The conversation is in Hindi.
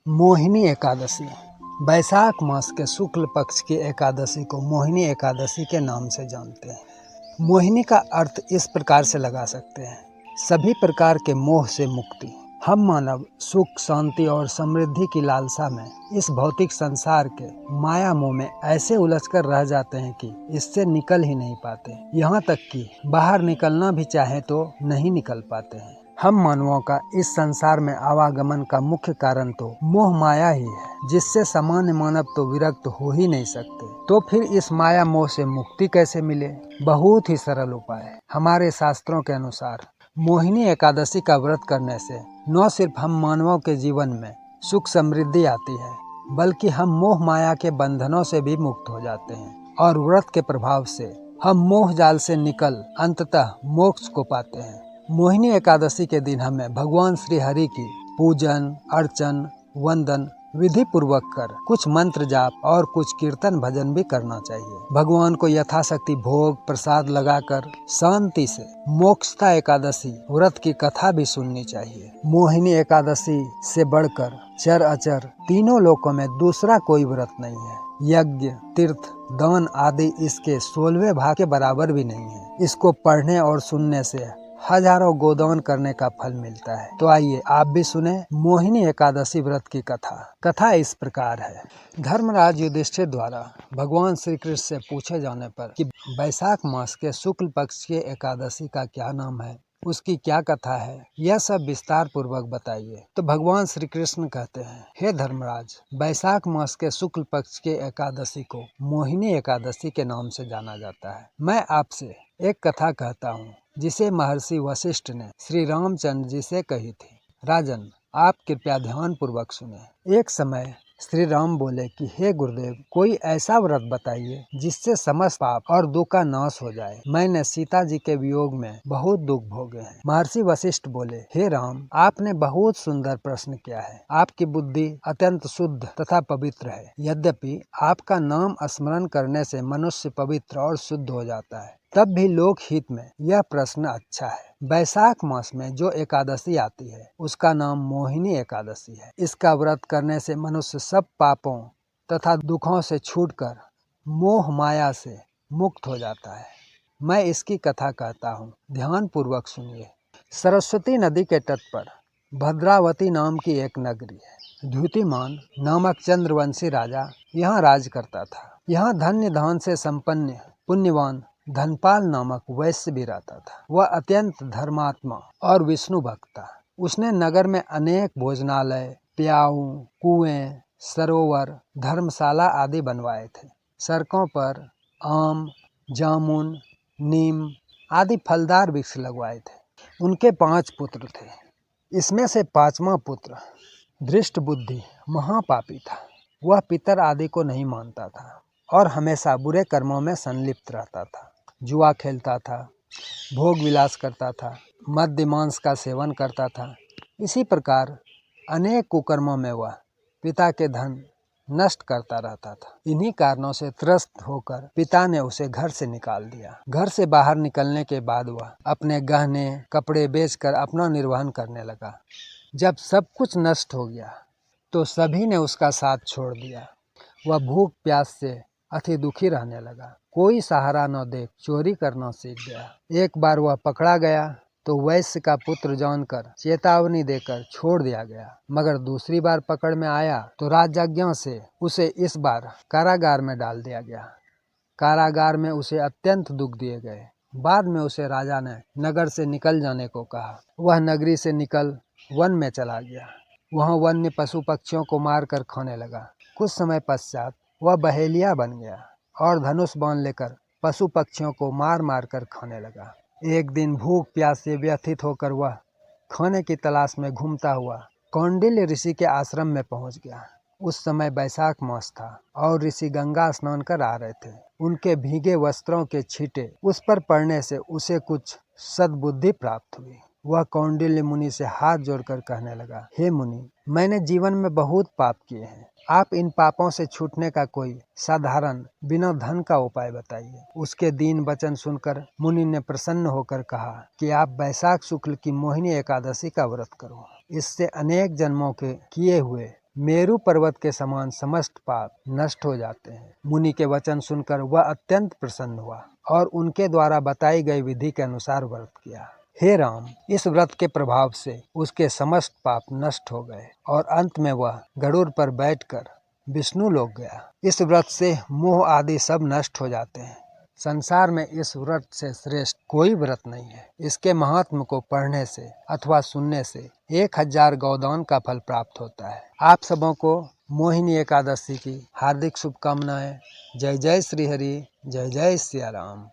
मोहिनी एकादशी। बैसाख मास के शुक्ल पक्ष की एकादशी को मोहिनी एकादशी के नाम से जानते हैं। मोहिनी का अर्थ इस प्रकार से लगा सकते हैं, सभी प्रकार के मोह से मुक्ति। हम मानव सुख, शांति और समृद्धि की लालसा में इस भौतिक संसार के माया मोह में ऐसे उलझकर रह जाते हैं कि इससे निकल ही नहीं पाते। यहाँ तक कि बाहर निकलना भी चाहे तो नहीं निकल पाते हैं। हम मानवों का इस संसार में आवागमन का मुख्य कारण तो मोह माया ही है, जिससे सामान्य मानव तो विरक्त हो ही नहीं सकते। तो फिर इस माया मोह से मुक्ति कैसे मिले? बहुत ही सरल उपाय। हमारे शास्त्रों के अनुसार मोहिनी एकादशी का व्रत करने से न सिर्फ हम मानवों के जीवन में सुख समृद्धि आती है, बल्कि हम मोह माया के बंधनों से भी मुक्त हो जाते हैं और व्रत के प्रभाव से हम मोह जाल से निकल अंततः मोक्ष को पाते हैं। मोहिनी एकादशी के दिन हमें भगवान श्री हरि की पूजन, अर्चन, वंदन विधि पूर्वक कर कुछ मंत्र जाप और कुछ कीर्तन भजन भी करना चाहिए। भगवान को यथाशक्ति भोग प्रसाद लगाकर शांति से मोक्षदा एकादशी व्रत की कथा भी सुननी चाहिए। मोहिनी एकादशी से बढ़कर चर अचर तीनों लोकों में दूसरा कोई व्रत नहीं है। यज्ञ, तीर्थ, दान आदि इसके 16वें भाग के बराबर भी नहीं है। इसको पढ़ने और सुनने से हजारों गोदान करने का फल मिलता है। तो आइए आप भी सुने मोहिनी एकादशी व्रत की कथा। कथा इस प्रकार है। धर्मराज युधिष्ठिर द्वारा भगवान श्री कृष्ण से पूछे जाने पर कि बैसाख मास के शुक्ल पक्ष के एकादशी का क्या नाम है, उसकी क्या कथा है, यह सब विस्तार पूर्वक बताइए। तो भगवान श्री कृष्ण कहते हैं, हे धर्मराज, बैसाख मास के शुक्ल पक्ष के एकादशी को मोहिनी एकादशी के नाम से जाना जाता है। मैं आपसे एक कथा कहता हूँ जिसे महर्षि वशिष्ठ ने श्री रामचंद्र जी से कही थी। राजन, आप कृपया ध्यान पूर्वक सुने। एक समय श्री राम बोले कि हे गुरुदेव, कोई ऐसा व्रत बताइए जिससे समस्त पाप और दुख का नाश हो जाए। मैंने सीता जी के वियोग में बहुत दुख भोगे हैं। महर्षि वशिष्ठ बोले, हे राम, आपने बहुत सुंदर प्रश्न किया है। आपकी बुद्धि अत्यंत शुद्ध तथा पवित्र है। यद्यपि आपका नाम स्मरण करने से मनुष्य पवित्र और शुद्ध हो जाता है, तब भी लोक हित में यह प्रश्न अच्छा है। बैसाख मास में जो एकादशी आती है उसका नाम मोहिनी एकादशी है। इसका व्रत करने से मनुष्य सब पापों तथा दुखों से छूटकर मोह माया से मुक्त हो जाता है। मैं इसकी कथा कहता हूँ, ध्यान पूर्वक सुनिए। सरस्वती नदी के तट पर भद्रावती नाम की एक नगरी है। द्युतिमान नामक चंद्रवंशी राजा यहाँ राज करता था। यहाँ धन्य धान से संपन्न पुण्यवान धनपाल नामक वैश्य भी रहता था। वह अत्यंत धर्मात्मा और विष्णु भक्त था। उसने नगर में अनेक भोजनालय, प्याऊ, कुएं, सरोवर, धर्मशाला आदि बनवाए थे। सड़कों पर आम, जामुन, नीम आदि फलदार वृक्ष लगवाए थे। उनके 5 पुत्र थे। इसमें से 5वां पुत्र दृष्ट बुद्धि महापापी था। वह पितर आदि को नहीं मानता था और हमेशा बुरे कर्मों में संलिप्त रहता था। जुआ खेलता था, भोग विलास करता था, मद्य मांस का सेवन करता था। इसी प्रकार अनेक कुकर्मों में वह पिता के धन नष्ट करता रहता था। इन्हीं कारणों से त्रस्त होकर पिता ने उसे घर से निकाल दिया। घर से बाहर निकलने के बाद वह अपने गहने कपड़े बेचकर अपना निर्वहन करने लगा। जब सब कुछ नष्ट हो गया तो सभी ने उसका साथ छोड़ दिया। वह भूख प्यास से अति दुखी रहने लगा। कोई सहारा न देख चोरी करना सीख गया। एक बार वह पकड़ा गया तो वैश्य का पुत्र जानकर चेतावनी देकर छोड़ दिया गया, मगर दूसरी बार पकड़ में आया तो राजज्ञा से उसे इस बार कारागार में डाल दिया गया। कारागार में उसे अत्यंत दुख दिए गए। बाद में उसे राजा ने नगर से निकल जाने को कहा। वह नगरी से निकल वन में चला गया। वहाँ वन्य पशु पक्षियों को मार कर खाने लगा। कुछ समय पश्चात वह बहेलिया बन गया और धनुष बाण लेकर पशु पक्षियों को मार मार कर खाने लगा। एक दिन भूख प्यास से व्यथित होकर वह खाने की तलाश में घूमता हुआ कौंडिल्य ऋषि के आश्रम में पहुंच गया। उस समय बैसाख मास था और ऋषि गंगा स्नान कर आ रहे थे। उनके भीगे वस्त्रों के छींटे उस पर पड़ने से उसे कुछ सद्बुद्धि प्राप्त हुई। वह कौंडिल्य मुनि से हाथ जोड़कर कहने लगा, हे मुनि, मैंने जीवन में बहुत पाप किए हैं। आप इन पापों से छूटने का कोई साधारण बिना धन का उपाय बताइए। उसके दीन वचन सुनकर मुनि ने प्रसन्न होकर कहा कि आप बैसाख शुक्ल की मोहिनी एकादशी का व्रत करो। इससे अनेक जन्मों के किए हुए मेरू पर्वत के समान समस्त पाप नष्ट हो जाते हैं। मुनि के वचन सुनकर वह अत्यंत प्रसन्न हुआ और उनके द्वारा बताई गई विधि के अनुसार व्रत किया। हे राम, इस व्रत के प्रभाव से उसके समस्त पाप नष्ट हो गए और अंत में वह गरुड़ पर बैठकर विष्णु लोक गया। इस व्रत से मोह आदि सब नष्ट हो जाते हैं। संसार में इस व्रत से श्रेष्ठ कोई व्रत नहीं है। इसके महात्म को पढ़ने से अथवा सुनने से 1000 गोदान का फल प्राप्त होता है। आप सबों को मोहिनी एकादशी की हार्दिक शुभकामनाएं। जय जय श्री हरि, जय जय सिया राम।